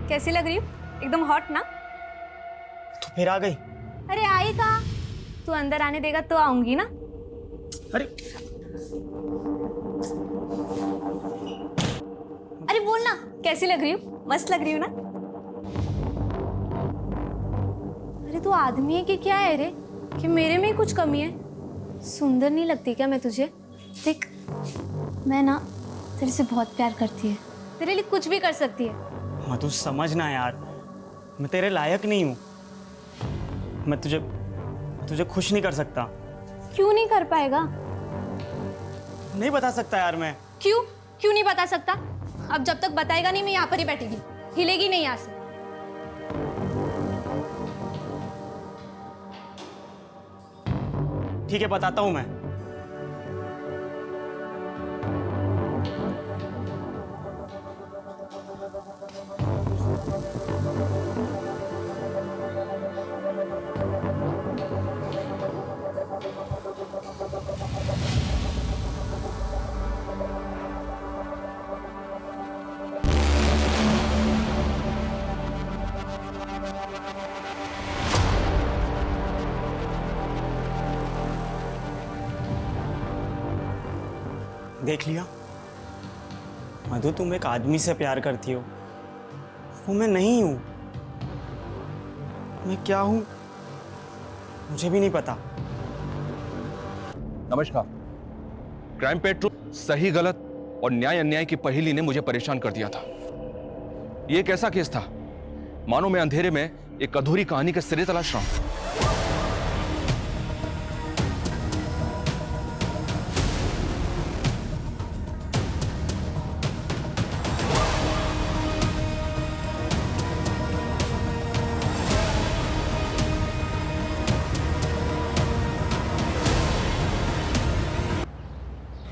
कैसी लग रही हूँ? एकदम हॉट ना? तो फिर आ गई? अरे आई कहाँ? तू अंदर आने देगा तो आऊंगी ना। अरे अरे बोल ना, कैसी लग रही हूँ? मस्त लग रही हूँ ना? अरे तू आदमी है कि क्या है रे, कि मेरे में ही कुछ कमी है? सुंदर नहीं लगती क्या मैं तुझे? देख, मैं ना तेरे से बहुत प्यार करती है, तेरे लिए कुछ भी कर सकती है। हाँ तू समझना यार, मैं तेरे लायक नहीं हूँ। मैं तुझे खुश नहीं कर सकता। क्यों नहीं कर पाएगा? नहीं बता सकता यार मैं। क्यों नहीं बता सकता? अब जब तक बताएगा नहीं, मैं यहाँ पर ही बैठेगी, हिलेगी नहीं यहाँ से। ठीक है, बताता हूँ मैं। देख लिया मधु, तुम एक आदमी से प्यार करती हो, वो मैं नहीं हूं। मैं क्या हूं मुझे भी नहीं पता। नमस्कार। क्राइम पेट्रोल सही गलत और न्याय अन्याय की पहेली ने मुझे परेशान कर दिया था। यह एक ऐसा केस था मानो मैं अंधेरे में एक अधूरी कहानी के सिरे तलाश रहा हूं।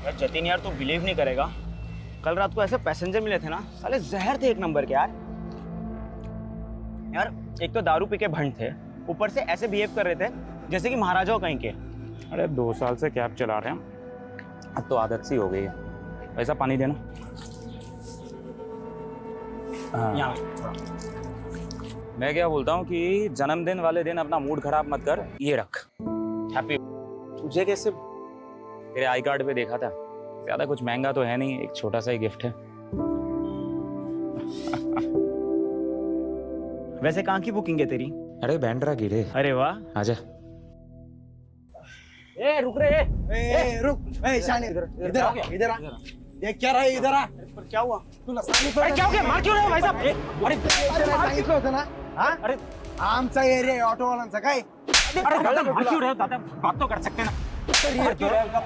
यार जतिन यार, तू बिलीव नहीं करेगा, कल रात को ऐसे पैसेंजर मिले थे ना, साले जहर थे एक नंबर के यार। यार एक तो दारू पी के भंड थे, ऊपर से ऐसे बिहेव कर रहे थे जैसे कि महाराजाओं कहीं के। अरे 2 साल से कैब चला रहे हैं, अब तो आदत सी हो गई है। वैसा पानी देना। यहाँ मैं क्या बोलता हूँ कि जन्मदिन वाले दिन अपना मूड खराब मत कर, ये रख। हैप्पी। तुझे कैसे? तेरे आई कार्ड पे देखा था, ज्यादा कुछ महंगा तो है नहीं, एक छोटा सा ही गिफ्ट है। वैसे कहाँ की बुकिंग है तेरी? अरे बैंड्रा की रे। अरे वाह। आजा। ए रुक रे, ए रुक, ए शान इधर आ। ये क्या रहा है? इधर आ। पर क्या हुआ? तुला सांगितलं अरे क्या हो गया? मार क्यों रहे हो भाई साहब? अरे सांगितलं होतं ना? हा? अरे आमचा एरिया आहे ऑटोवाल्यांचा काय? अरे दादा मार क्यों रहे हो? दादा बात तो कर सकते हैं ना।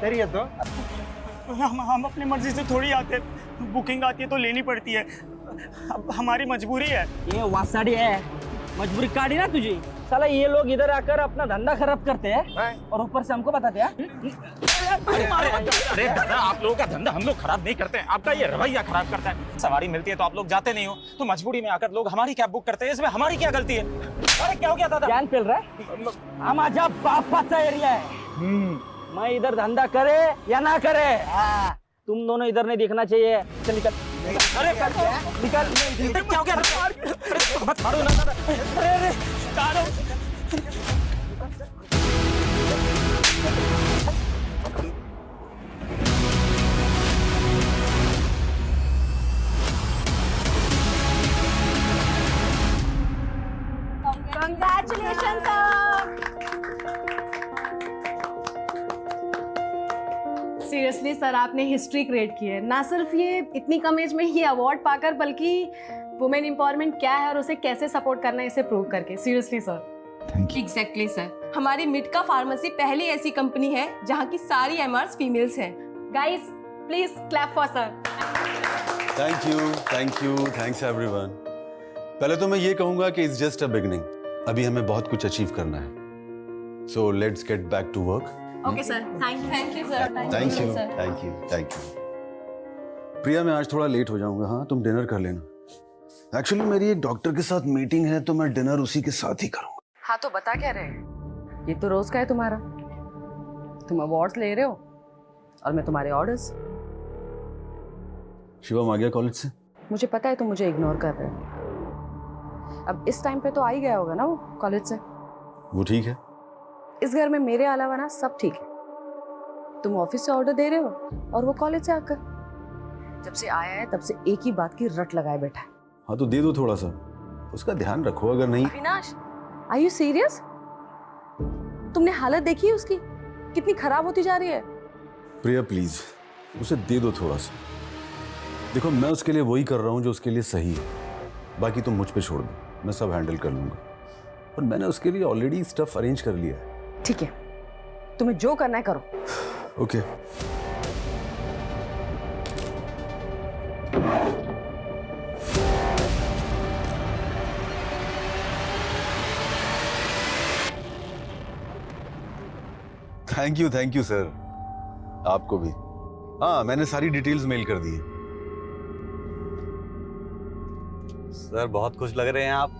तरी येतो हम अपनी मर्जी से थोड़ी आते, बुकिंग आती है तो लेनी पड़ती है, अब हमारी मजबूरी है। ये वासाड़ी है, मजबूरी काटी ना तुझे। साला ये लोग इधर आकर अपना धंधा खराब करते हैं और ऊपर से हमको बताते हैं। अरे दादा, आप लोगों का धंधा हम लोग खराब नहीं करते हैं, आपका ये रवैया खराब करता है। सवारी मिलती है तो आप लोग जाते नहीं हो, तो मजबूरी में आकर लोग हमारी कैब बुक करते हैं, इसमें हमारी क्या गलती है? अरे क्या हो गया दादा? ज्ञान पेल रहा है? हमारा बापाचा एरिया है। मैं इधर धंधा करे या ना करे, तुम दोनों इधर नहीं दिखना चाहिए। चल निकल। अरे निकल। क्या हो गया? मत मारो ना दादा। अरे Congratulations sir. सीरियसली सर, आपने हिस्ट्री क्रिएट की है। ना सिर्फ ये इतनी कम एज में ही अवार्ड पाकर, बल्कि वुमेन एम्पावरमेंट क्या है और उसे कैसे सपोर्ट करना है इसे प्रूव करके। Seriously sir. एग्जैक्टली सर, हमारी मिटका फार्मेसी पहली ऐसी कंपनी है जहाँ की सारी एमआरस फीमेल्स हैं। Guys please clap for sir. Thank you, thanks everyone. पहले तो मैं ये कहूंगा कि इट्स जस्ट अ बिगिनिंग, अभी हमें बहुत कुछ अचीव करना है। So let's get back to work. Okay sir, thank you sir. Thank you. Priya, मैं आज थोड़ा लेट हो जाऊंगा, हाँ तुम डिनर कर लेना। एक्चुअली मेरी एक डॉक्टर के साथ मीटिंग है तो मैं डिनर उसी के साथ ही करूंगा। हाँ तो बता क्या रहे? ये तो रोज का है तुम्हारा, तुम अवार्ड्स ले रहे हो और मैं तुम्हारे ऑर्डर्स। शिवम आ गया कॉलेज से? मुझे पता है तुम मुझे इग्नोर कर रहे हो, अब इस टाइम पे तो आ ही गया होगा ना वो कॉलेज से। वो ठीक है। इस घर में मेरे अलावा ना सब ठीक है। तुम ऑफिस से ऑर्डर दे रहे हो और वो कॉलेज से आकर। जब से आया है तब से एक ही बात की रट लगाए बैठा है। हाँ तो दे दो थोड़ा सा, उसका ध्यान रखो। अगर नहीं अविनाश, आर यू सीरियस? तुमने हालत देखी है उसकी, कितनी खराब होती जा रही है। प्रिया प्लीज उसे दे दो थोड़ा सा। देखो मैं उसके लिए वही कर रहा हूँ जो उसके लिए सही है, बाकी तुम मुझ पे छोड़ दो, मैं सब हैंडल कर लूंगा। और मैंने उसके लिए ऑलरेडी स्टफ अरेंज कर लिया है। ठीक है, तुम्हें जो करना है करो। Okay thank you sir. आपको भी। हाँ मैंने सारी डिटेल्स मेल कर दी है। सर बहुत खुश लग रहे हैं आप,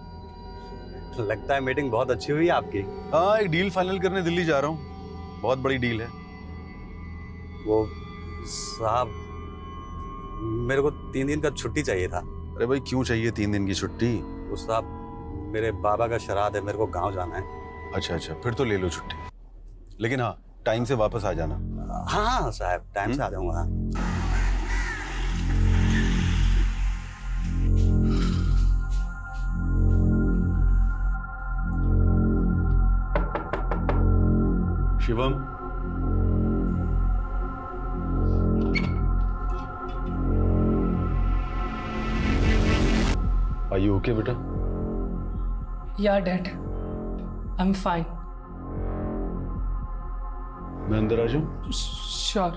लगता है मीटिंग बहुत अच्छी हुई आपकी। हाँ एक डील फाइनल करने दिल्ली जा रहा हूँ, बहुत बड़ी डील है। वो साहब मेरे को 3 दिन का छुट्टी चाहिए था। अरे भाई क्यों चाहिए 3 दिन की छुट्टी? वो साहब मेरे बाबा का श्राद्ध है, मेरे को गांव जाना है। अच्छा फिर तो ले लो छुट्टी, लेकिन हाँ टाइम से वापस आ जाना। हाँ साहब टाइम से आ जाऊंगा। शिवम आर यू ओके बेटा? Yeah, Dad. I'm fine. मैं अंदर आ जाऊं? Sure.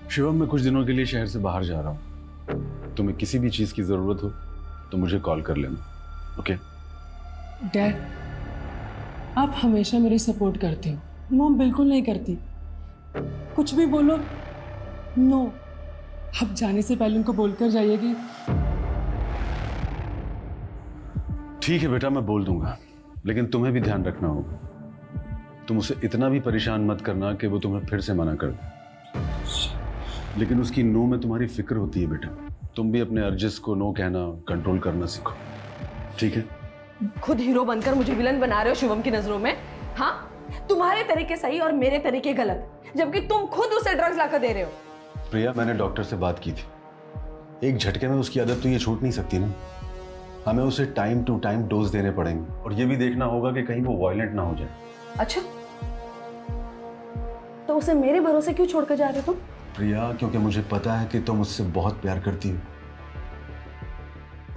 शिवम मैं कुछ दिनों के लिए शहर से बाहर जा रहा हूँ, तुम्हें किसी भी चीज की जरूरत हो तो मुझे कॉल कर लेना। ओके? डैड, आप हमेशा मेरी सपोर्ट करते हो, मॉम बिल्कुल नहीं करती। कुछ भी बोलो नो। आप जाने से पहले उनको बोलकर जाइए कि ठीक है बेटा मैं बोल दूंगा, लेकिन तुम्हें भी ध्यान रखना होगा। तुम उसे इतना भी परेशान मत करना कि वो तुम्हें फिर से मना कर दे। लेकिन उसकी नो में तुम्हारी फिक्र होती है बेटा, तुम भी अपने अर्जिस को नो कहना कंट्रोल करना सीखो, ठीक है? खुद हीरो बनकर मुझे विलन बना रहे हो शिवम की नजरों में। हाँ, तुम्हारे तरीके सही और मेरे तरीके गलत, जबकि तुम खुद उसे ड्रग्स लाकर दे रहे हो। प्रिया मैंने डॉक्टर से बात की थी, एक झटके में उसकी आदत तो ये छूट नहीं सकती ना। हमें उसे टाइम टू टाइम डोज देने पड़ेंगे और ये भी देखना होगा कि कहीं वो वायलेंट ना हो जाए। अच्छा, तो उसे मेरे भरोसे क्यों छोड़कर जा रहे हो तुम? प्रिया क्योंकि मुझे पता है कि तुम उससे बहुत प्यार करती हो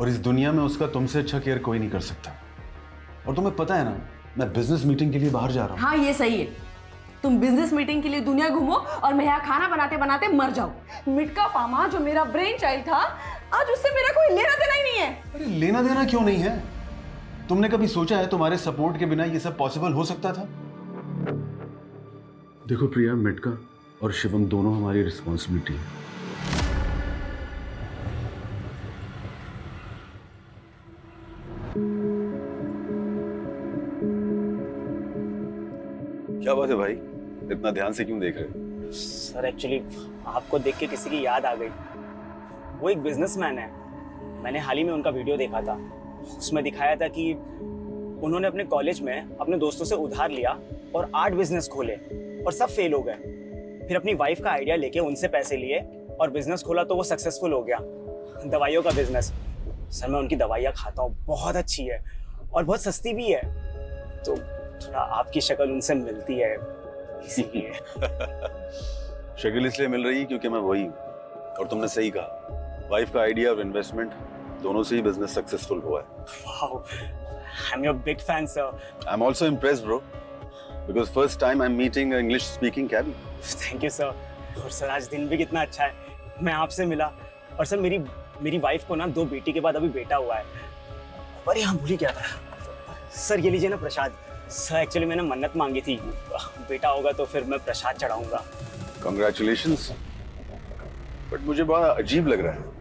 और इस दुनिया में उसका तुमसे अच्छा केयर कोई नहीं कर सकता। और तुम्हें पता है ना मैं बिजनेस मीटिंग के लिए बाहर जा रहा हूँ। हाँ ये सही है, तुम बिजनेस मीटिंग के लिए दुनिया घूमो और मैं यहाँ खाना बनाते बनाते मर जाऊं। मिटका फार्मा जो मेरा ब्रेन चाइल्ड था, आज उससे मेरा कोई लेना देना ही नहीं है। अरे लेना देना क्यों नहीं है? तुमने कभी सोचा है तुम्हारे सपोर्ट के बिना ये सब पॉसिबल हो सकता था? देखो प्रिया, मिटका और शिवम दोनों हमारी रिस्पॉन्सिबिलिटी है। क्या बात है भाई, इतना ध्यान से क्यों देख रहे हो? सर एक्चुअली आपको देख के किसी की याद आ गई। वो एक बिजनेसमैन है, मैंने हाल ही में उनका वीडियो देखा था। उसमें दिखाया था कि उन्होंने अपने कॉलेज में अपने दोस्तों से उधार लिया और 8 बिजनेस खोले और सब फेल हो गए। फिर अपनी वाइफ का आइडिया लेके उनसे पैसे लिए और बिजनेस खोला तो वो सक्सेसफुल हो गया। दवाइयों का बिजनेस। सर मैं उनकी दवाइयाँ खाता हूँ, बहुत अच्छी है और बहुत सस्ती भी है, तो थोड़ा आपकी शक्ल उनसे मिलती है इसीलिए। शक्ल इसलिए मिल रही है क्योंकि मैं वही हूँ। और तुमने सही कहा, वाइफ का आइडिया और इन्वेस्टमेंट दोनों से ही बिजनेस सक्सेसफुल हुआ है। Wow, I am your big fan sir. I am also impressed bro, because first time I am meeting a English speaking कैबी। Thank you sir. और सर आज दिन भी कितना अच्छा है, मैं आपसे मिला। और सर मेरी वाइफ को ना 2 बेटी के बाद अभी बेटा हुआ है। पर यहाँ भूल ही क्या था सर, ये लीजिए ना प्रसाद। सर एक्चुअली मैंने मन्नत मांगी थी, बेटा होगा तो फिर मैं प्रसाद चढ़ाऊंगा। Congratulations। बट मुझे बड़ा अजीब लग रहा है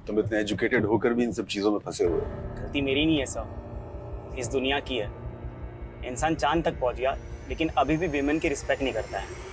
तुम इतने एजुकेटेड होकर भी इन सब चीजों में फंसे हुए हो। गलती मेरी नहीं है सर, इस दुनिया की है। इंसान चांद तक पहुंच गया लेकिन अभी भी विमेन की रिस्पेक्ट नहीं करता है।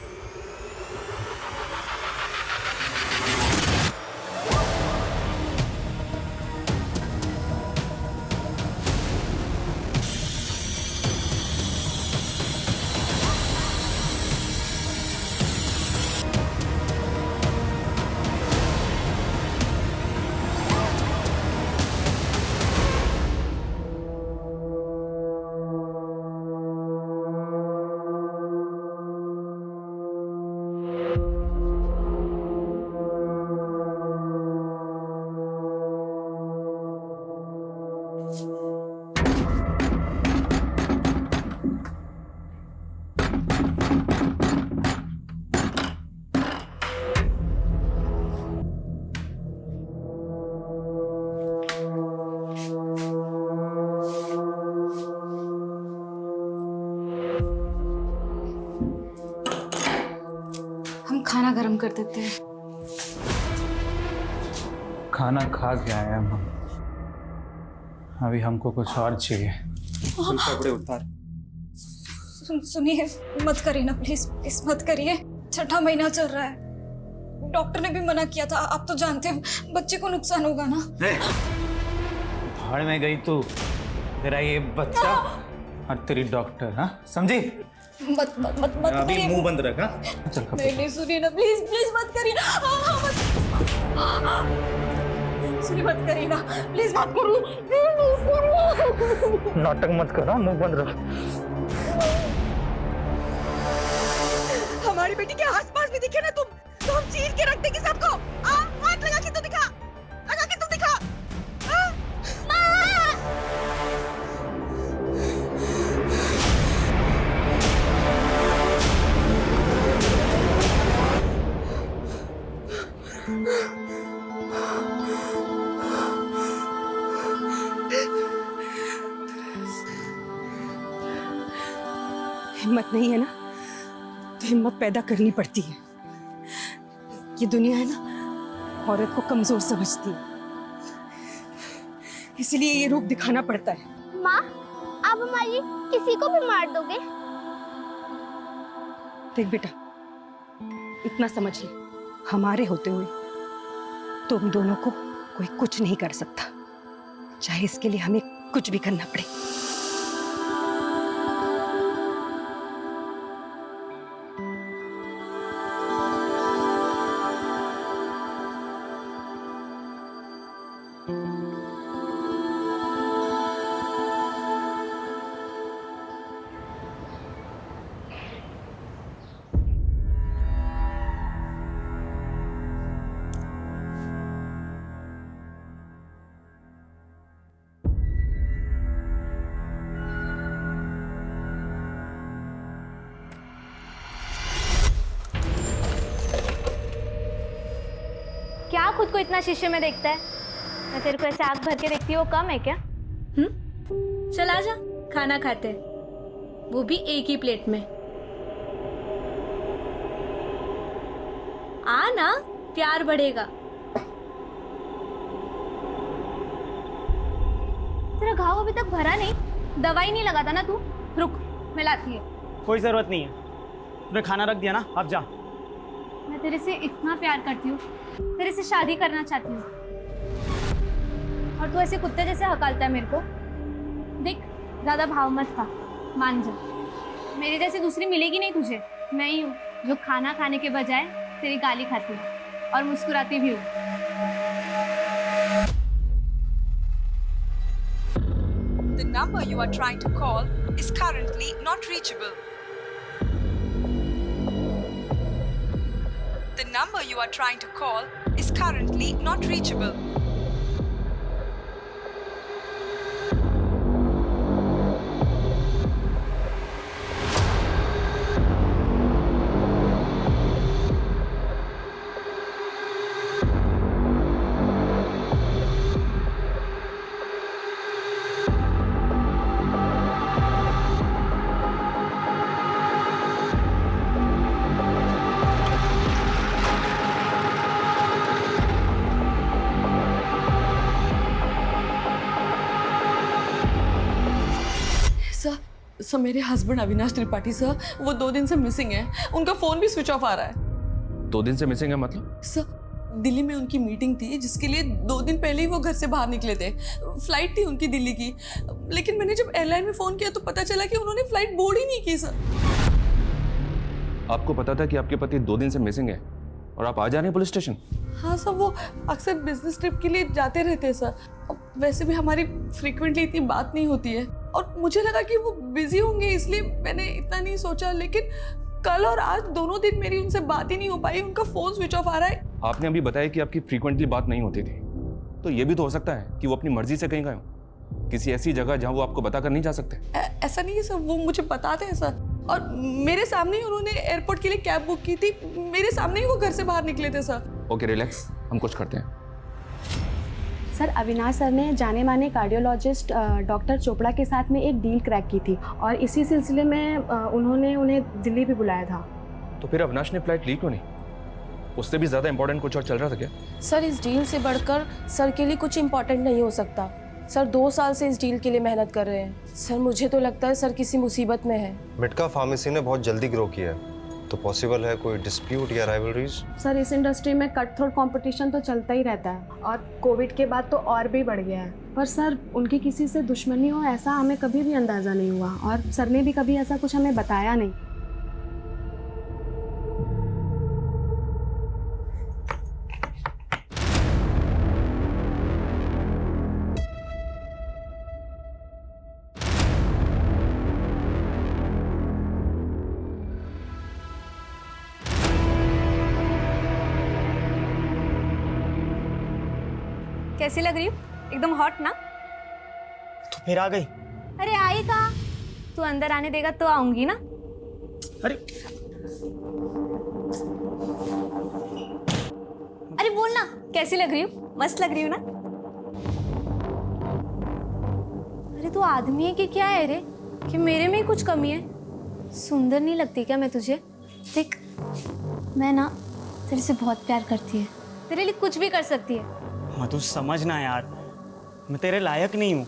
हम खाना गर्म कर देते हैं। खाना खा के आए हम, अभी हमको कुछ और चाहिए। कपड़े उतार। सुनिए, मत करिए ना प्लीज, प्लीज मत करिए। छठा महीना चल रहा है, डॉक्टर ने भी मना किया था। आप तो जानते हो बच्चे को नुकसान होगा ना। भाड़ में गई तू, तेरा ये बच्चा और तेरी डॉक्टर, हाँ समझी? मत मत मत मत अभी करिए। मुंह बंद रखा। चल कपड़े। नहीं सुनिए ना प्लीज, प्लीज मत करिए। सुनिए, मत करिए ना प्लीज, मत करो। नाटक मत करो, मुंह बंद रख। हमारी बेटी के आसपास भी दिखे ना तुम तो हम चीर के रख देंगे सबको। हाथ लगा के तो दिखा, लगा के तो दिखा। हिम्मत नहीं है ना तो हिम्मत पैदा करनी पड़ती है। ये दुनिया है ना, औरत को कमजोर समझती है, इसलिए ये रूप दिखाना पड़ता है। माँ, आप हमारी किसी को भी मार दोगे? देख बेटा, इतना समझ ले, हमारे होते हुए तुम दोनों को कोई कुछ नहीं कर सकता, चाहे इसके लिए हमें कुछ भी करना पड़े। क्या खुद को इतना शीशे में देखता है? मैं तेरे को ऐसे आग भर के देखती हूँ, वो कम है क्या? चल आजा, खाना खाते, वो भी एक ही प्लेट में। आ ना, प्यार बढ़ेगा। तेरा घाव अभी तक भरा नहीं, दवाई नहीं लगाता ना तू? रुक, मैं लाती है। कोई जरूरत नहीं है, तूने खाना रख दिया ना, अब जा। मैं तेरे से इतना प्यार करती हूँ, तेरे से शादी करना चाहती हूँ, और तू ऐसे कुत्ते जैसे हकालता है मेरे को। देख, ज्यादा भाव मत खा, मान जा। मेरी जैसी दूसरी मिलेगी नहीं तुझे। मैं ही हूँ जो खाना खाने के बजाय तेरी गाली खाती हूँ और मुस्कुराती भी हूँ। The number you are trying to call is currently not reachable. The number you are trying to call is currently not reachable. Sir मेरे हस्बैंड अविनाश त्रिपाठी सर, वो 2 दिन से मिसिंग है। उनका फोन भी स्विच ऑफ आ रहा है। 2 दिन से मिसिंग है मतलब? सर दिल्ली में उनकी मीटिंग थी जिसके लिए 2 दिन पहले ही वो घर से बाहर निकले थे। फ्लाइट थी उनकी दिल्ली की, लेकिन मैंने जब एयरलाइन में फोन किया तो पता चला कि उन्होंने फ्लाइट बोर्ड ही नहीं की सर। आपको पता था कि आपके पति 2 दिन से मिसिंग है और आप आ जा रहे हैं पुलिस स्टेशन? हाँ सर, वो अक्सर बिजनेस ट्रिप के लिए जाते रहते हैं सर। वैसे भी हमारी फ्रीक्वेंटली इतनी बात नहीं होती है और मुझे लगा कि वो बिजी होंगे इसलिए मैंने इतना नहीं सोचा, लेकिन कल और आज दोनों दिन मेरी उनसे बात ही नहीं हो पाई। उनका फोन स्विच ऑफ आ रहा है। आपने अभी बताया कि आपकी फ्रीक्वेंटली बात नहीं होती थी, तो ये भी तो हो सकता है कि वो अपनी मर्जी से कहीं गए हो, किसी ऐसी जगह जहां वो आपको बताकर नहीं जा सकते। ऐसा नहीं है सर, वो मुझे बताते हैं सर, और मेरे सामने ही उन्होंने एयरपोर्ट के लिए कैब बुक की थी, मेरे सामने ही वो घर से बाहर निकले थे सर। ओके रिलैक्स, हम कुछ करते हैं। सर अविनाश सर ने जाने माने कार्डियोलॉजिस्ट डॉक्टर चोपड़ा के साथ में एक डील क्रैक की थी और इसी सिलसिले में उन्होंने उन्हें दिल्ली भी बुलाया था। तो फिर अविनाश ने फ्लाइट ली क्यों नहीं? उससे भी ज्यादा इंपॉर्टेंट कुछ और चल रहा था क्या? सर इस डील से बढ़कर सर के लिए कुछ इम्पोर्टेंट नहीं हो सकता। सर 2 साल से इस डील के लिए मेहनत कर रहे हैं। सर मुझे तो लगता है सर किसी मुसीबत में है। मिटका फार्मेसी ने बहुत जल्दी ग्रो किया है, तो पॉसिबल है कोई डिस्प्यूट या राइवलरीज? सर इस इंडस्ट्री में कट थ्रोट कंपटीशन तो चलता ही रहता है और कोविड के बाद तो और भी बढ़ गया है। पर सर उनकी किसी से दुश्मनी हो ऐसा हमें कभी भी अंदाज़ा नहीं हुआ और सर ने भी कभी ऐसा कुछ हमें बताया नहीं। कैसी लग रही हूँ? एकदम हॉट ना? तो फिर आ गई? अरे आई कहाँ? तू अंदर आने देगा तो आऊंगी ना। अरे अरे बोल ना, कैसी लग रही हूँ? मस्त लग रही हूँ ना? अरे तू आदमी है कि क्या है रे, कि मेरे में ही कुछ कमी है? सुंदर नहीं लगती क्या मैं तुझे? देख मैं ना तेरे से बहुत प्यार करती है, तेरे लिए कुछ भी कर सकती है। मधु समझना यार, मैं तेरे लायक नहीं हूँ।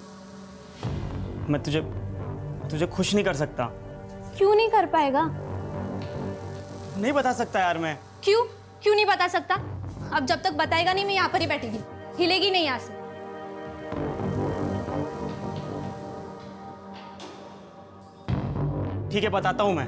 मैं तुझे खुश नहीं कर सकता। क्यों नहीं कर पाएगा? नहीं बता सकता यार मैं। क्यों नहीं बता सकता? अब जब तक बताएगा नहीं मैं यहाँ पर ही बैठेगी, हिलेगी नहीं यहाँ से। ठीक है बताता हूँ मैं।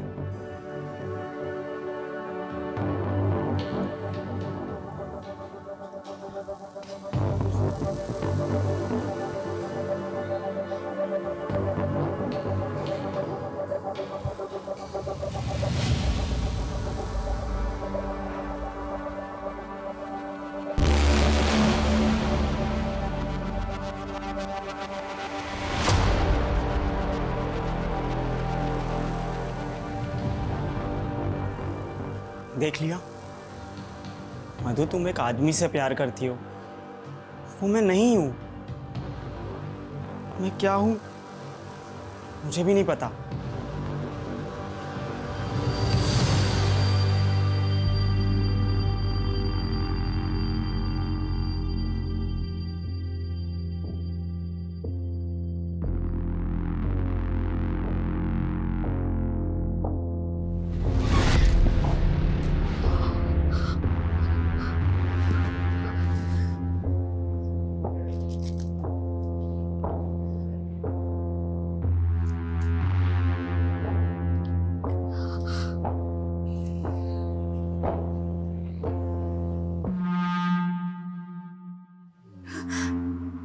देख लिया मधु, तुम एक आदमी से प्यार करती हो, वो मैं नहीं हूं। मैं क्या हूं मुझे भी नहीं पता।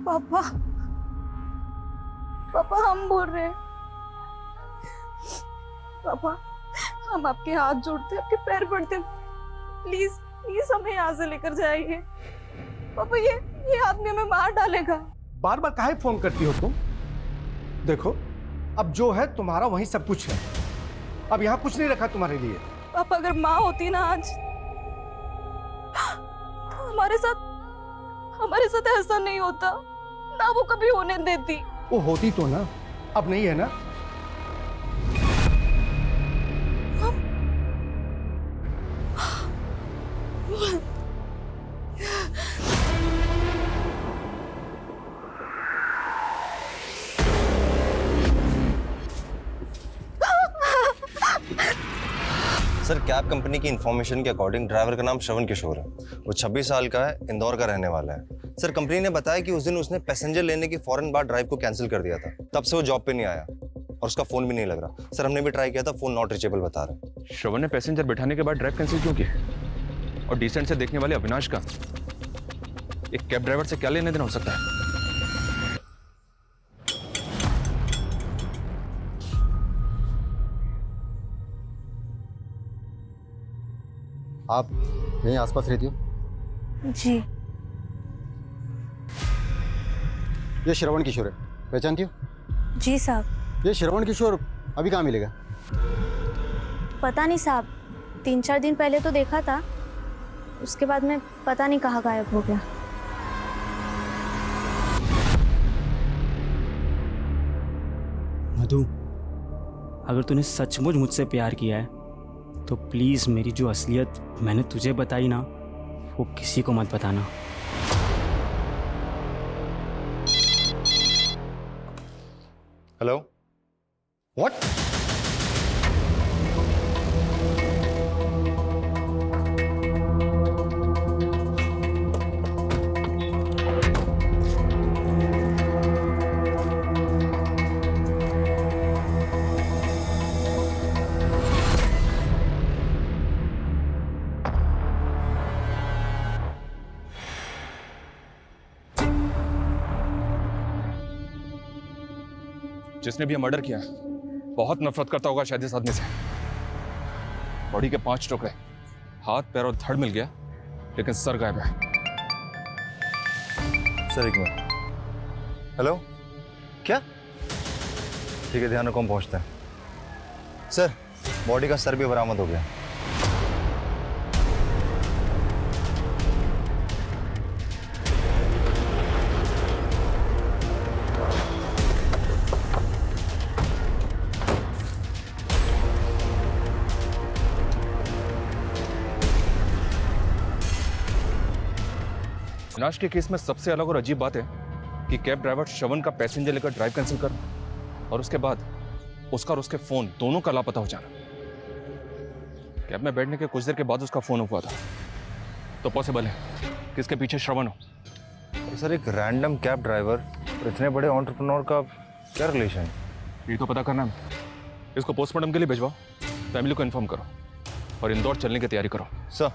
पापा, पापा हम बोल रहे हैं। पापा हम आपके हाथ जोड़ते, आपके पैर पड़ते, प्लीज प्लीज हमें यहाँ से लेकर जाइए। पापा ये आदमी हमें मार डालेगा। बार बार काहे फोन करती हो तुम? देखो अब जो है तुम्हारा वही सब कुछ है, अब यहाँ कुछ नहीं रखा तुम्हारे लिए। पापा अगर माँ होती ना आज तो हमारे साथ ऐसा नहीं होता ना, वो कभी होने देती। वो होती तो ना, अब नहीं है ना। सर कैब कंपनी की इन्फॉर्मेशन के अकॉर्डिंग ड्राइवर का नाम श्रवण किशोर है। वो 26 साल का है, इंदौर का रहने वाला है। सर कंपनी ने बताया कि उस दिन उसने पैसेंजर लेने की फौरन बाद ड्राइव को कैंसिल कर दिया था। तब से वो जॉब पे नहीं आया और उसका फोन भी नहीं लग रहा। सर हमने भी ट्राई किया था, फोन नॉट रीचेबल बता रहा है। श्रवण ने पैसेंजर बिठाने के बाद ड्राइव कैंसिल क्यों किया? और डिसेंट से देखने वाले अविनाश का एक कैब ड्राइवर से क्या लेने देना हो सकता है? आप यहीं आसपास रहती हो? जी। ये श्रवण किशोर है, पहचानती हो? जी साहब। ये श्रवण किशोर अभी कहाँ मिलेगा? पता नहीं साहब, 3-4 दिन पहले तो देखा था, उसके बाद में पता नहीं कहाँ गायब हो गया। मधु, अगर तूने सचमुच मुझसे प्यार किया है तो प्लीज मेरी जो असलियत मैंने तुझे बताई ना, वो किसी को मत बताना। हेलो। व्हाट? जिसने भी ये मर्डर किया बहुत नफरत करता होगा शायद इस आदमी से। बॉडी के 5 टुकड़े, हाथ पैर और धड़ मिल गया, लेकिन सर गायब है। सर एक मिनट। हेलो, क्या? ठीक है, ध्यान रखो, हम पहुंचते हैं। सर बॉडी का सर भी बरामद हो गया। अविनाश के केस में सबसे अलग और अजीब बात है कि कैब ड्राइवर श्रवण का पैसेंजर लेकर ड्राइव कैंसिल कर और उसके बाद उसका और उसके फोन दोनों का लापता हो जाना। कैब में बैठने के कुछ देर के बाद उसका फोन हुआ था, तो पॉसिबल है कि इसके पीछे श्रवण हो। सर एक रैंडम कैब ड्राइवर और इतने बड़े एंटरप्रेन्योर का क्या रिलेशन? ये तो पता करना है। इसको पोस्टमार्टम के लिए भिजवाओ, फैमिली को इन्फॉर्म करो और इंदौर चलने की तैयारी करो। सर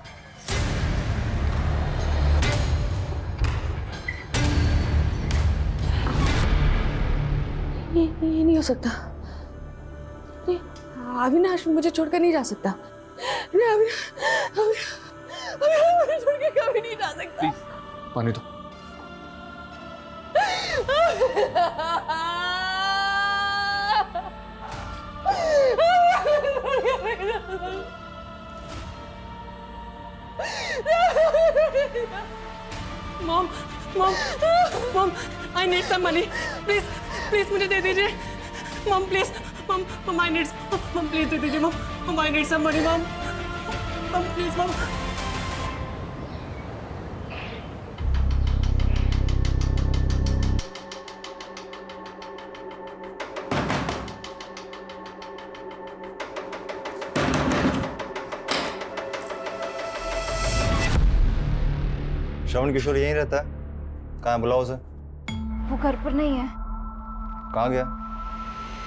ये नहीं हो सकता। अविनाश मुझे छोड़कर नहीं जा सकता। अविनाश मुझे छोड़कर कभी नहीं जा सकता। पानी दो। Mom mom mom, I need some money, please please मुझे दे दीजिए mom, please mom, mom I need, mom please दे दीजिए mom, mom I need some money mom, mom please mom. Shravan Kishore यहीं रहता है? कहाँ है, बुलाओ उसे। वो घर पर नहीं है। कहाँ गया?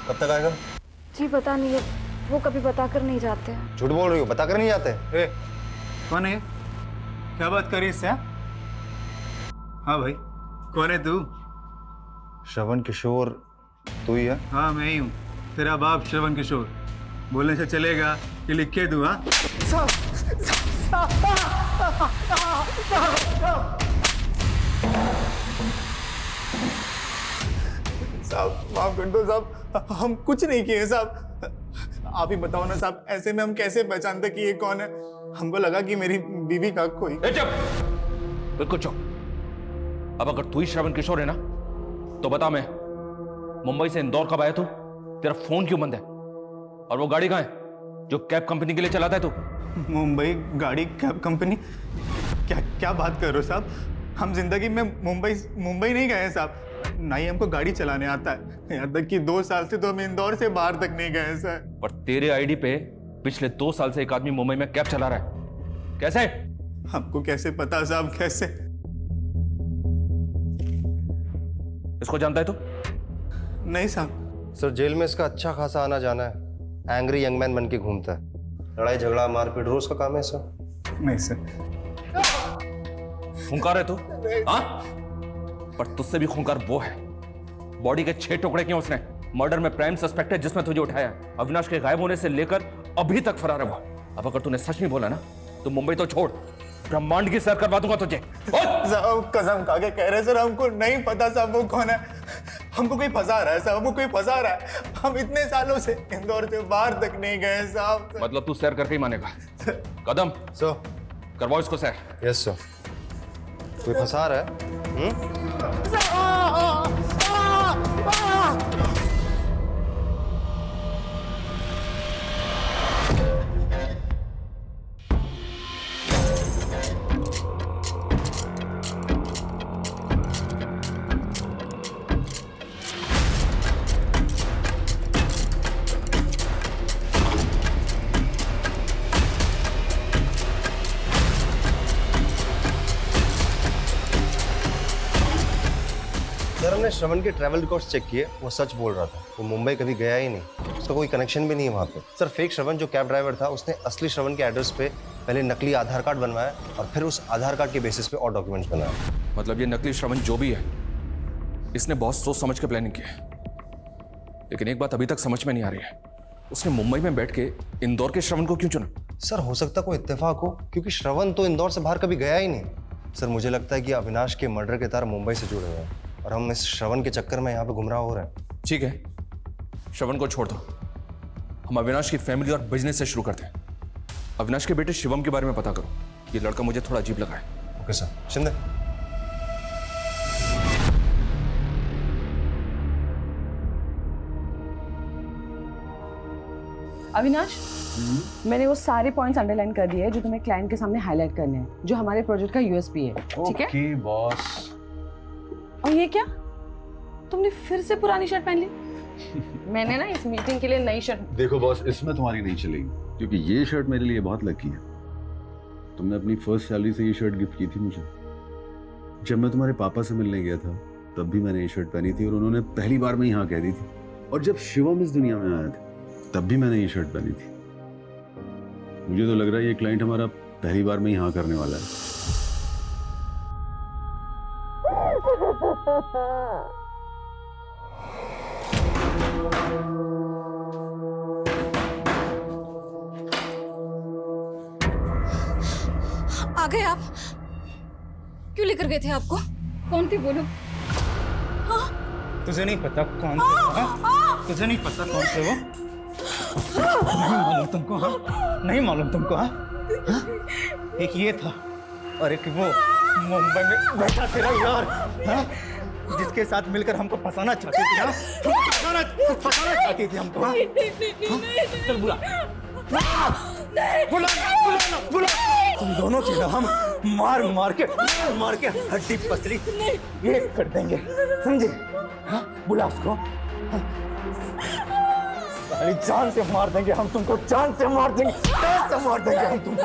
कब तक आएगा? जी पता नहीं है, वो कभी बताकर नहीं जाते हैं। झूठ बोल रही हो, बताकर नहीं जाते? ए, कौन है ये? क्या बात करी इससे? हाँ भाई, कौन है तू? श्रवण किशोर तू ही है? हाँ मैं ही हूँ, तेरा बाप श्रवण किशोर। बोलने से चलेगा कि लिख के दूँ? हाँ साहब माफ कर दो साहब, हम कुछ नहीं किए साहब। आप ही बताओ ना साहब, ऐसे में हम कैसे पहचानते कि ये कौन है? हमको लगा कि मेरी बीवी का कोई। बिल्कुल चुप। अब अगर तू ही श्रवण किशोर है ना, तो बता, मैं मुंबई से इंदौर कब आया तू? तेरा फोन क्यों बंद है? और वो गाड़ी कहाँ है जो कैब कंपनी के लिए चलाता है तू? मुंबई गाड़ी कैब कंपनी? क्या क्या बात कर रहे हो साहब? हम जिंदगी में मुंबई नहीं गए हैं साहब, ना ही हमको गाड़ी चलाने आता है। यहाँ तक कि 2 साल से तो हम इंदौर से बाहर तक नहीं गए हैं सर। पर तेरे आईडी पे पिछले 2 साल से एक आदमी मुंबई में कैब चला रहा है। कैसे? हमको कैसे पता साहब, कैसे? इसको जानता है तू? नहीं साहब। सर जेल में इसका अच्छा खासा आना जाना है। एंग्री यंग मैन बन के घूमता है। लड़ाई झगड़ा मारपीट रोज का काम है सर। नहीं सर। खूंखार है तू? हाँ? पर तुझसे भी खूंखार वो है। बॉडी के 6 टुकड़े किए उसने। मर्डर में प्राइम सस्पेक्ट है जिसमें तुझे उठाया। अविनाश के गायब होने से लेकर अभी तक फरार है वो। अब अगर तूने सच नहीं बोला ना तो मुंबई तो छोड़, ब्रह्मांड की सैर करवा दूंगा तुझे। साहब कसम खा के कह रहे सर, हमको नहीं पता साहब वो कौन है। हमको कोई फंसा रहा है साहब, हमको कोई फंसा रहा है। हम इतने सालों से इंदौर से बाहर तक नहीं गए साहब। मतलब तू सैर करके ही मानेगा? कदम सर करवाओ इसको सैर। Yes sir. कोई फंसा रहा है? सर हमने श्रवण के ट्रैवल रिकॉर्ड्स चेक किए, वो सच बोल रहा था। वो मुंबई कभी गया ही नहीं, उसका कोई कनेक्शन भी नहीं है वहाँ पे। सर फेक श्रवण जो कैब ड्राइवर था उसने असली श्रवण के एड्रेस पे पहले नकली आधार कार्ड बनवाया और फिर उस आधार कार्ड के बेसिस पे और डॉक्यूमेंट्स बनाया। मतलब ये नकली श्रवण जो भी है इसने बहुत सोच समझ के प्लानिंग की है। लेकिन एक बात अभी तक समझ में नहीं आ रही है, उसने मुंबई में बैठ के इंदौर के श्रवण को क्यों चुना? सर हो सकता कोई इत्तेफाक हो, क्योंकि श्रवण तो इंदौर से बाहर कभी गया ही नहीं। सर मुझे लगता है कि अविनाश के मर्डर के तार मुंबई से जुड़े हुए हैं और हम इस श्रवण के चक्कर में यहाँ पे गुमराह हो रहे हैं। ठीक है, श्रवण को छोड़ दो, हम अविनाश की फैमिली और बिजनेस से शुरू करते हैं। अविनाश के बेटे शिवम के बारे में पता करो, ये लड़का मुझे थोड़ा अजीब लगा है। Okay sir. शिंदे अविनाश, मैंने वो सारे पॉइंट्स अंडरलाइन कर दिए हैं जो तुम्हें क्लाइंट के सामने हाईलाइट करने हैं, जो हमारे प्रोजेक्ट का यूएसपी है। ठीक है? Okay boss. और ये क्या, तुमने फिर से पुरानी शर्ट पहन ली? मैंने ना इस मीटिंग के लिए नई शर्ट। देखो बॉस, इसमें तुम्हारी नहीं चलेगी, क्योंकि ये शर्ट मेरे लिए बहुत लकी है। तुमने अपनी फर्स्ट सैलरी से ये शर्ट गिफ्ट की थी मुझे। जब मैं तुम्हारे पापा से मिलने गया था तब भी मैंने ये शर्ट पहनी थी और उन्होंने पहली बार में यहाँ कह दी थी। और जब शिवम इस दुनिया में आया था तब भी मैंने ये शर्ट पहनी थी। मुझे तो लग रहा है ये क्लाइंट हमारा पहली बार में यहाँ करने वाला है। आ गए आप? क्यों लेकर गए थे आपको? कौन थी बोलो? तुझे नहीं पता कौन थे? हाँ? तुझे नहीं पता कौन थे वो? नहीं मालूम तुमको? हाँ? नहीं मालूम तुमको? हाँ? एक ये था और एक वो मुंबई में बैठा तेरा यार, हाँ? जिसके साथ मिलकर हमको फंसाना चाहती थी। हाँ? फंसाना चाहती थी हमको। हाँ? चल बुला बुला तुम दोनों की ना हम मार मार के हड्डी पसली एक कर देंगे, समझे? हाँ? बुला उसको। सारी जान से मार देंगे हम तुमको, जान से मार देंगे, जान से मार देंगे हम तुमको।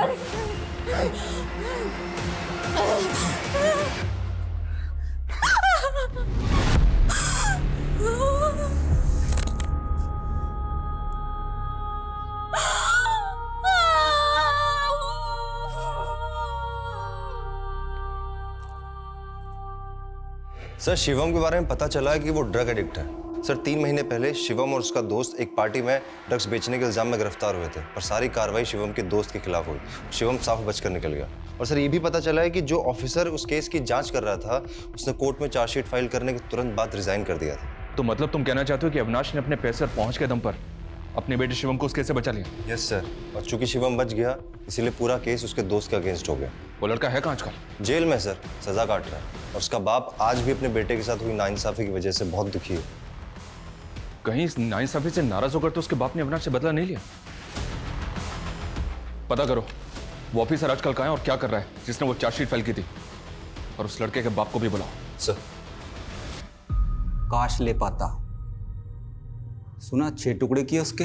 सर शिवम के बारे में पता चला है कि वो ड्रग एडिक्ट है। सर 3 महीने पहले शिवम और उसका दोस्त एक पार्टी में ड्रग्स बेचने के इल्जाम में गिरफ्तार हुए थे, पर सारी कार्रवाई शिवम के दोस्त के खिलाफ हुई। शिवम साफ बचकर निकल गया। और सर ये भी पता चला है कि जो ऑफिसर उस केस की जांच कर रहा था उसने कोर्ट में चार्जशीट फाइल करने के तुरंत बाद रिजाइन कर दिया था। तो मतलब तुम कहना चाहते हो कि अविनाश ने अपने पैसे पर पहुंच के दम पर अपने बेटे शिवम को उस केस से बचा लिया? Yes sir. और चूंकि शिवम बच गया इसीलिए पूरा केस उसके दोस्त के अगेंस्ट हो गया। वो लड़का है कहाँ आजकल? जेल में सर, सजा काट रहा है। और उसका बाप आज भी अपने बेटे के साथ हुई नाइंसाफी की वजह से बहुत दुखी है। कहीं इस नाइंसाफी से नाराज होकर तो उसके बाप ने अविनाश से बदला नहीं लिया? पता करो वो ऑफिसर आजकल कहाँ है और क्या कर रहा है जिसने वो चार्जशीट फाइल की थी, और उस लड़के के बाप को भी बुलाओ। सर। काश ले पाता। सुना 6 टुकड़े किए उसके।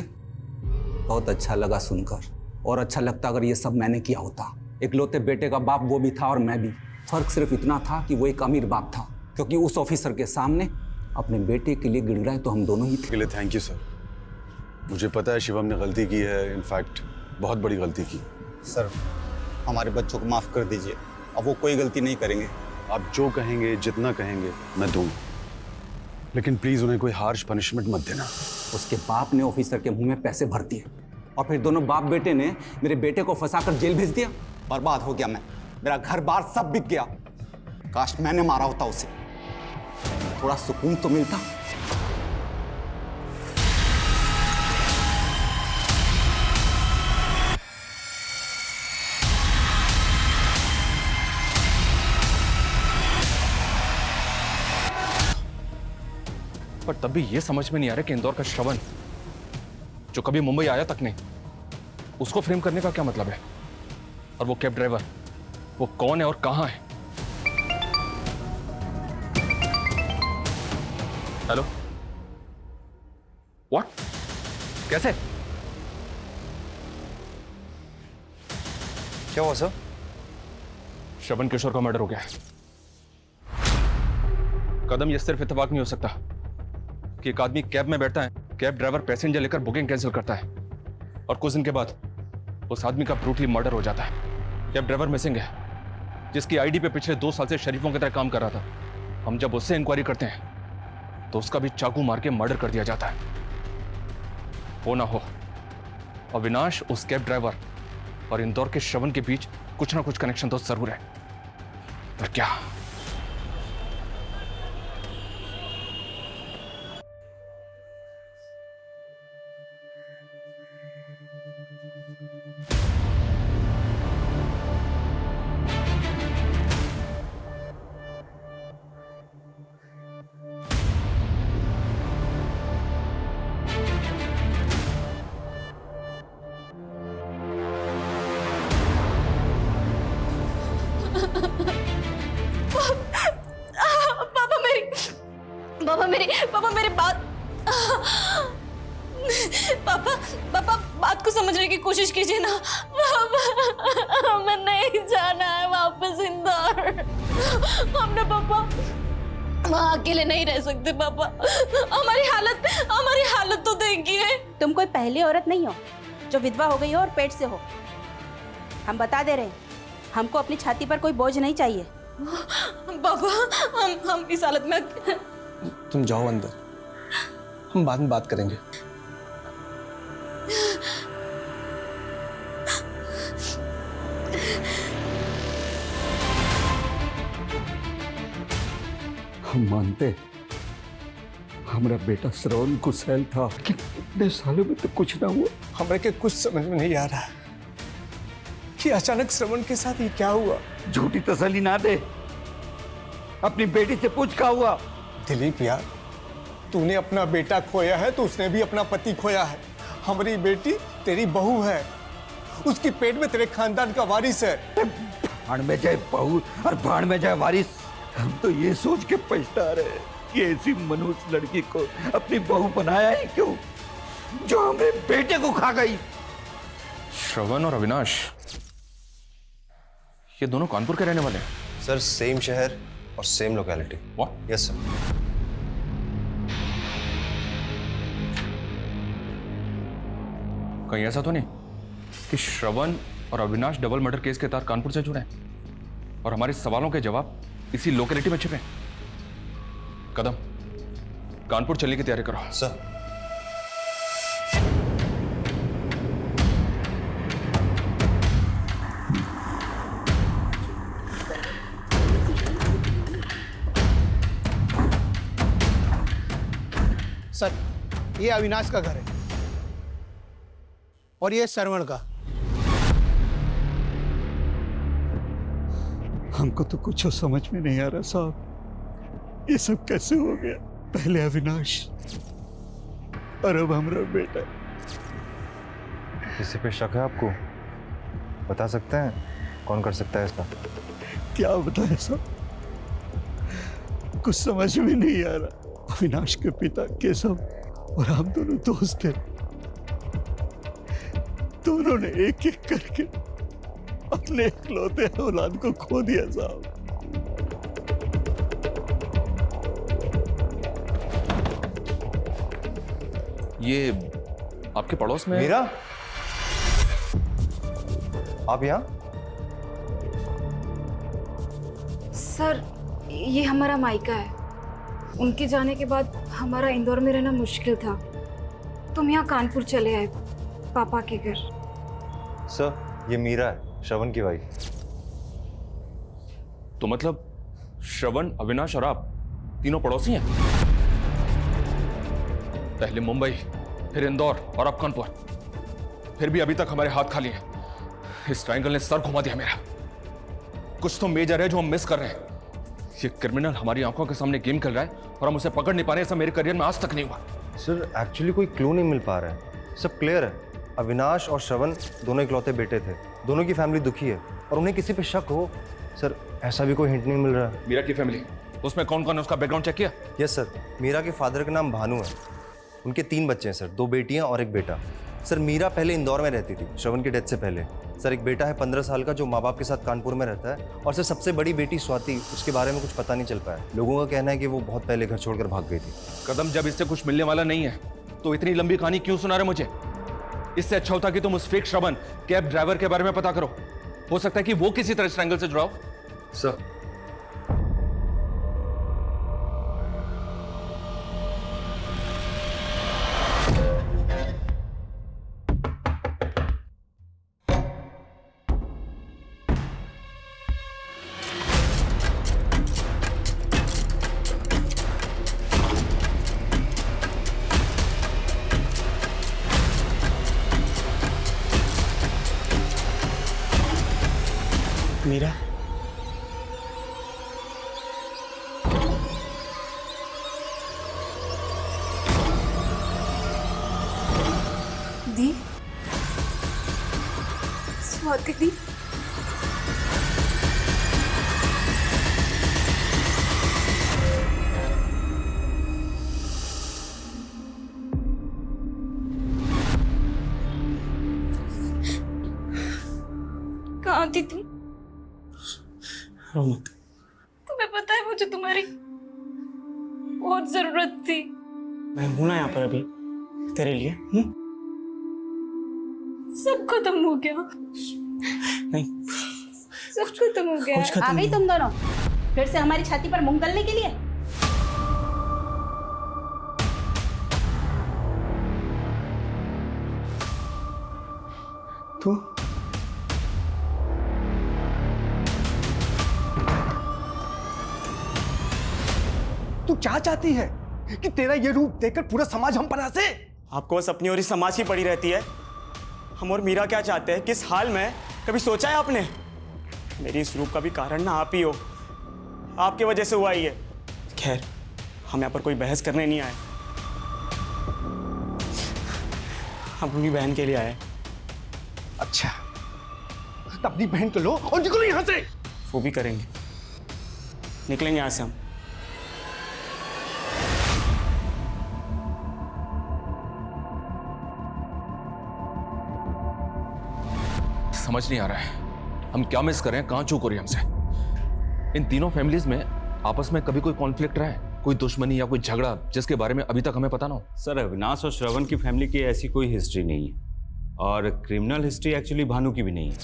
बहुत अच्छा लगा सुनकर, और अच्छा लगता अगर ये सब मैंने किया होता। इकलौते बेटे का बाप वो भी था और मैं भी। फर्क सिर्फ इतना था कि वो एक अमीर बाप था, क्योंकि उस ऑफिसर के सामने अपने बेटे के लिए गिड़गिड़ाए तो हम दोनों ही थे। के लिए थैंक यू सर। मुझे पता है शिवम ने गलती की है, इनफैक्ट बहुत बड़ी गलती की। सर, हमारे बच्चों को माफ कर दीजिए, अब वो कोई गलती नहीं करेंगे। आप जो कहेंगे, जितना कहेंगे मैं दूंगा, लेकिन प्लीज उन्हें कोई हार्श पनिशमेंट मत देना। उसके बाप ने ऑफिसर के मुंह में पैसे भर दिए और फिर दोनों बाप बेटे ने मेरे बेटे को फंसाकर जेल भेज दिया। बर्बाद हो गया मैं, मेरा घर बार सब बिक गया। काश मैंने मारा होता उसे, थोड़ा सुकून तो मिलता। पर तब भी ये समझ में नहीं आ रहा कि इंदौर का श्रवण, जो कभी मुंबई आया तक नहीं, उसको फ्रेम करने का क्या मतलब है? और वो कैब ड्राइवर, वो कौन है और कहां है? Hello, what? कैसे? क्या हुआ सर? श्रवण किशोर का मर्डर हो गया है। कदम, ये सिर्फ इत्तेफाक नहीं हो सकता कि एक आदमी कैब में बैठता है, कैब ड्राइवर पैसेंजर लेकर बुकिंग कैंसिल करता है और कुछ दिन के बाद उस आदमी का ब्रूटली मर्डर हो जाता है। कैब ड्राइवर मिसिंग है, जिसकी आईडी पे पिछले 2 साल से शरीफों की तरह काम कर रहा था। हम जब उससे इंक्वायरी करते हैं तो उसका भी चाकू मार के मर्डर कर दिया जाता है। हो ना हो, अविनाश, उस कैब ड्राइवर और इंदौर के श्रवण के बीच कुछ ना कुछ कनेक्शन तो जरूर है, पर क्या? पापा मेरी बात, पापा बात को समझने की कोशिश कीजिए ना। पापा, हमें नहीं जाना है वापस इंदौर। हमने पापा वहाँ अकेले नहीं रह सकते। पापा, हमारी हालत तो देखिए। तुम कोई पहली औरत नहीं हो जो विधवा हो गई हो और पेट से हो। हम बता दे रहे हैं, हमको अपनी छाती पर कोई बोझ नहीं चाहिए। पापा, हम इस हालत में। तुम जाओ अंदर, हम बाद में बात करेंगे। हम मानते हमारा बेटा श्रवण कुशल था कि इतने सालों में तो कुछ ना हुआ। हमारे के कुछ समझ में नहीं आ रहा कि अचानक श्रवण के साथ ये क्या हुआ। झूठी तसल्ली ना दे, अपनी बेटी से पूछ क्या हुआ। दिलीप यार, तूने अपना बेटा खोया है तो उसने भी अपना पति खोया है। हमारी बेटी तेरी बहू है, उसकी पेट में तेरे खानदान का वारिस है। भाड़ में जाए बहू और भाड़ में जाए वारिस, हम तो ये सोच के पछता रहे कि ऐसी मनुष्य लड़की को अपनी बहू बनाया ही क्यों, जो हमारे बेटे को खा गई। श्रवण और अविनाश, ये दोनों कानपुर के रहने वाले हैं? सर, सेम शहर और same locality. What? Yes sir. कहीं ऐसा तो नहीं कि श्रवण और अविनाश डबल मर्डर केस के तहत कानपुर से जुड़े हैं और हमारे सवालों के जवाब इसी लोकेलिटी में छिपे? कदम, कानपुर चलने की तैयारी करो। सर। सर, ये अविनाश का घर है और ये श्रवण का। हमको तो कुछ समझ में नहीं आ रहा साहब, ये सब कैसे हो गया। पहले अविनाश और अब हमारा बेटा। किसी पे शक है आपको? बता सकते हैं कौन कर सकता है इसका? क्या बताएं साहब, कुछ समझ में नहीं आ रहा। अविनाश के पिता केशव और हम दोनों दोस्त थे। दोनों ने एक एक करके अपने इकलौते औलाद को खो दिया साहब। ये आपके पड़ोस में मीरा, आप यहाँ? सर ये हमारा मायका है। उनके जाने के बाद हमारा इंदौर में रहना मुश्किल था, तो हम यहाँ कानपुर चले आए पापा के घर। सर, ये मीरा है, श्रवण की वाइफ। तो मतलब श्रवण, अविनाश और आप तीनों पड़ोसी हैं? पहले मुंबई, फिर इंदौर और अब कानपुर। फिर भी अभी तक हमारे हाथ खाली हैं। इस ट्रायंगल ने सर घुमा दिया मेरा। कुछ तो मेजर है जो हम मिस कर रहे हैं। ये क्रिमिनल हमारी आंखों के सामने गेम खेल रहा है और हम उसे पकड़ नहीं पा रहे। ऐसा मेरे करियर में आज तक नहीं हुआ। सर, एक्चुअली कोई क्लू नहीं मिल पा रहा है। सब क्लियर है। अविनाश और श्रवण दोनों इकलौते बेटे थे। दोनों की फैमिली दुखी है और उन्हें किसी पे शक हो, सर ऐसा भी कोई हिंट नहीं मिल रहा है। मीरा की फैमिली, उसमें कौन कौन है उसका बैकग्राउंड चेक किया? यस सर, मीरा के फादर का नाम भानु है। उनके 3 बच्चे हैं सर, 2 बेटियां और 1 बेटा। सर, मीरा पहले इंदौर में रहती थी श्रवण की डेथ से पहले। सर, एक बेटा है 15 साल का जो माँ बाप के साथ कानपुर में रहता है। और सर, सबसे बड़ी बेटी स्वाति, उसके बारे में कुछ पता नहीं चल पाया। लोगों का कहना है कि वो बहुत पहले घर छोड़कर भाग गई थी। कदम, जब इससे कुछ मिलने वाला नहीं है तो इतनी लंबी कहानी क्यों सुना रहे मुझे? इससे अच्छा होता कि तुम उस फेक श्रवण कैब ड्राइवर के बारे में पता करो। हो सकता है कि वो किसी तरह ट्रायंगल से जुड़ा हो। सर, मीरा, दी, स्वाति दी, कहाँ थी तुम? तुम्हें पता है मुझे तुम्हारी बहुत जरूरत थी। मैं हूं ना यहाँ पर अभी तेरे लिए। सब खत्म हो गया। नहीं, सब खत्म हो गया। आ गई तुम दोनों फिर से हमारी छाती पर मूंग दलने के लिए? तू तू क्या चाहती है कि तेरा ये रूप देखकर पूरा समाज हम पर हंसे? आपको बस अपनी और इस समाज की पड़ी रहती है। हम और मीरा क्या चाहते हैं, किस हाल में, कभी सोचा है आपने? मेरी इस रूप का भी कारण ना आप ही हो। आपकी वजह से हुआ ही है। खैर, हम यहाँ पर कोई बहस करने नहीं आए। हम अपनी बहन के लिए आए। अच्छा, तो अपनी बहन को लो और निकलो यहाँ से। वो भी करेंगे, निकलेंगे यहाँ से हम। समझ नहीं आ रहा है हम क्या मिस कर रहे हैं, कहां चूक हो रही है हमसे। इन तीनों फैमिलीज में आपस में कभी कोई कॉन्फ्लिक्ट रहा है, कोई दुश्मनी या कोई झगड़ा जिसके बारे में अभी तक हमें पता ना हो? सर, अविनाश और श्रवण की फैमिली की ऐसी कोई हिस्ट्री नहीं है और क्रिमिनल हिस्ट्री एक्चुअली भानु की भी नहीं है।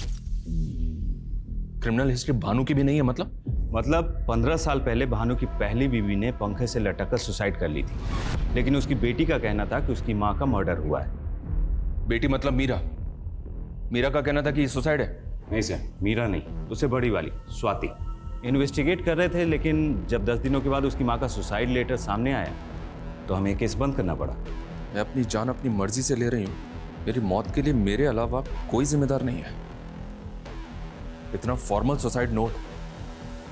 क्रिमिनल हिस्ट्री भानु की भी नहीं है? मतलब 15 साल पहले भानु की पहली बीवी ने पंखे से लटककर सुसाइड कर ली थी, लेकिन उसकी बेटी का कहना था कि उसकी माँ का मर्डर हुआ है। बेटी मतलब मीरा? मीरा का कहना था कि सुसाइड है। नहीं सर, मीरा नहीं, उससे बड़ी वाली स्वाति। इन्वेस्टिगेट कर रहे थे, लेकिन जब 10 दिनों के बाद उसकी माँ का सुसाइड लेटर सामने आया तो हमें केस बंद करना पड़ा। मैं अपनी जान अपनी मर्जी से ले रही हूँ। मेरी मौत के लिए मेरे अलावा कोई जिम्मेदार नहीं है। इतना फॉर्मल सुसाइड नोट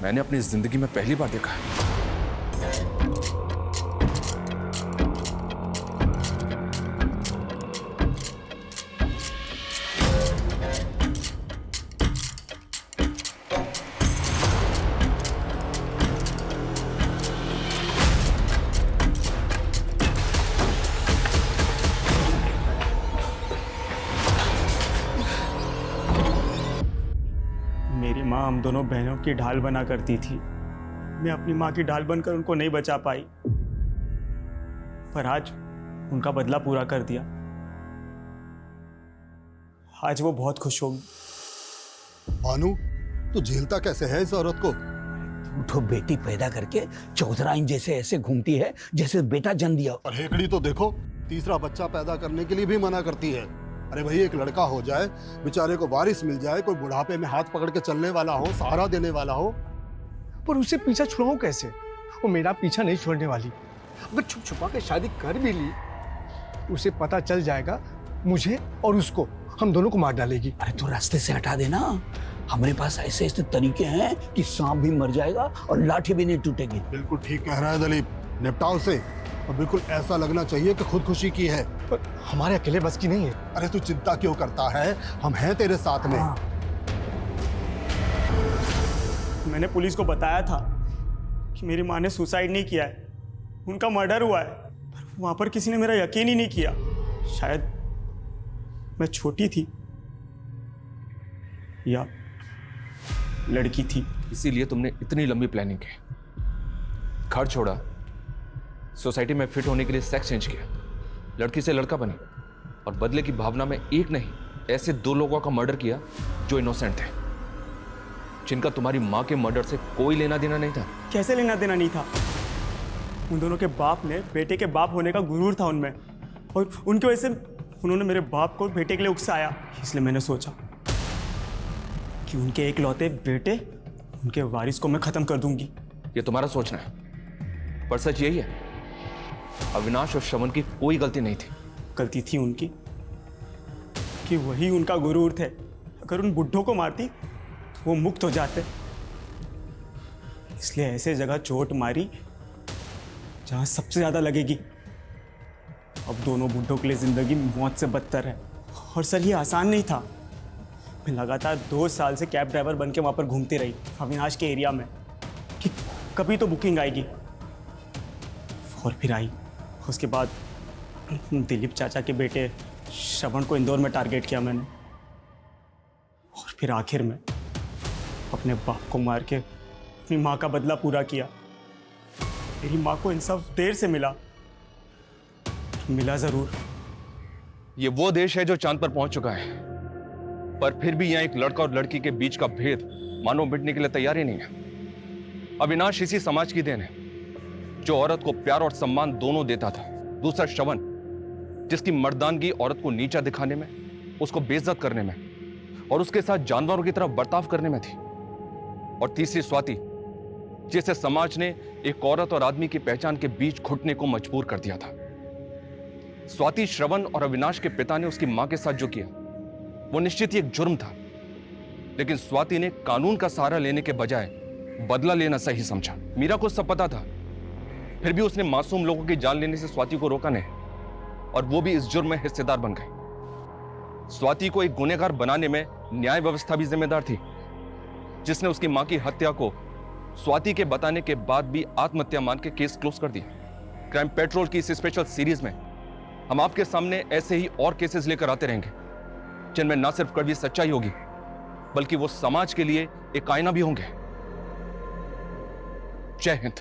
मैंने अपनी जिंदगी में पहली बार देखा है। मेरी माँ हम दोनों बहनों की ढाल बना करती थी। मैं अपनी माँ की ढाल बनकर उनको नहीं बचा पाई, पर आज उनका बदला पूरा कर दिया। आज वो बहुत खुश होगी। भानु, तू झेलता कैसे है इस औरत को? तो बेटी पैदा करके चौधराइन जैसे ऐसे घूमती है जैसे बेटा जन्म दिया। और हेकड़ी तो देखो, तीसरा बच्चा पैदा करने के लिए भी मना करती है। अरे भाई, एक लड़का हो जाए, बेचारे को वारिस मिल जाए, कोई बुढ़ापे में हाथ पकड़ के चलने वाला हो, सहारा देने वाला हो। पर उसे पीछा छुड़ाऊं कैसे? वो मेरा पीछा नहीं छोड़ने वाली। अगर छुप छुपा के शादी कर भी ली, उसे पता चल जाएगा, मुझे और उसको, हम दोनों को मार डालेगी। अरे तो रास्ते से हटा देना। हमारे पास ऐसे ऐसे तरीके हैं कि सांप भी मर जाएगा और लाठी भी नहीं टूटेगी। बिल्कुल ठीक कह रहा है दिलीप, निपटाओ उसे। और बिल्कुल ऐसा लगना चाहिए कि खुदकुशी की है। पर हमारे अकेले बस की नहीं है। अरे तू चिंता क्यों करता है, हम हैं तेरे साथ में। मैंने पुलिस को बताया था कि मेरी माँ ने सुसाइड नहीं किया है, उनका मर्डर हुआ है, पर वहां पर किसी ने मेरा यकीन ही नहीं किया। शायद मैं छोटी थी या लड़की थी। इसीलिए तुमने इतनी लंबी प्लानिंग की, घर छोड़ा, सोसाइटी में फिट होने के लिए सेक्स चेंज किया, लड़की से लड़का बनी, और बदले की भावना में एक नहीं ऐसे 2 लोगों का मर्डर किया जो इनोसेंट थे, जिनका तुम्हारी माँ के मर्डर से कोई लेना देना नहीं था। कैसे लेना देना नहीं था? उन दोनों के बाप ने बेटे के बाप होने का गुरूर था उनमें, और उनकी वजह से उन्होंने मेरे बाप को बेटे के लिए उकसाया। इसलिए मैंने सोचा कि उनके एकलौते बेटे, उनके वारिस को मैं खत्म कर दूंगी। ये तुम्हारा सोचना है, पर सच यही है, अविनाश और श्रवण की कोई गलती नहीं थी। गलती थी उनकी कि वही उनका गुरूर थे। अगर उन बुड्ढों को मारती तो वो मुक्त हो जाते, इसलिए ऐसे जगह चोट मारी जहां सबसे ज्यादा लगेगी। अब दोनों बुड्ढों के लिए जिंदगी मौत से बदतर है। और सर, ये आसान नहीं था। मैं लगातार 2 साल से कैब ड्राइवर बन के वहाँ पर घूमती रही अविनाश के एरिया में कि कभी तो बुकिंग आएगी, और फिर आई। उसके बाद दिलीप चाचा के बेटे श्रवण को इंदौर में टारगेट किया मैंने, और फिर आखिर में अपने बाप को मार के अपनी माँ का बदला पूरा किया। मेरी माँ को इंसाफ देर से मिला जरूर। ये वो देश है जो चांद पर पहुंच चुका है, पर फिर भी यहां एक लड़का और लड़की के बीच का भेद मानो मिटने के लिए तैयार ही नहीं है। अविनाश इसी समाज की देन है जो औरत को प्यार और सम्मान दोनों देता था। दूसरा श्रवण, जिसकी मर्दानगी औरत को नीचा दिखाने में, उसको बेइज्जत करने में और उसके साथ जानवरों की तरह बर्ताव करने में थी। और तीसरी स्वाति, जिसे समाज ने एक औरत और आदमी की पहचान के बीच घुटने को मजबूर कर दिया था। स्वाति, श्रवण और अविनाश के पिता ने उसकी मां के साथ जो किया वो निश्चित ही एक जुर्म था, लेकिन स्वाति ने कानून का सहारा लेने के बजाय बदला लेना सही समझा। मीरा को सब पता था, फिर भी उसने मासूम लोगों की जान लेने से स्वाति को रोका नहीं, और वो भी इस जुर्म में हिस्सेदार बन गई। स्वाति को एक गुनहगार बनाने में न्याय व्यवस्था भी जिम्मेदार थी, जिसने उसकी मां की हत्या को स्वाति के बताने के बाद भी आत्महत्या मान के केस क्लोज कर दिया। क्राइम पेट्रोल की इस स्पेशल सीरीज में हम आपके सामने ऐसे ही और केसेस लेकर आते रहेंगे, जिनमें ना सिर्फ कड़वी सच्चाई होगी, बल्कि वो समाज के लिए एक आईना भी होंगे। जय हिंद।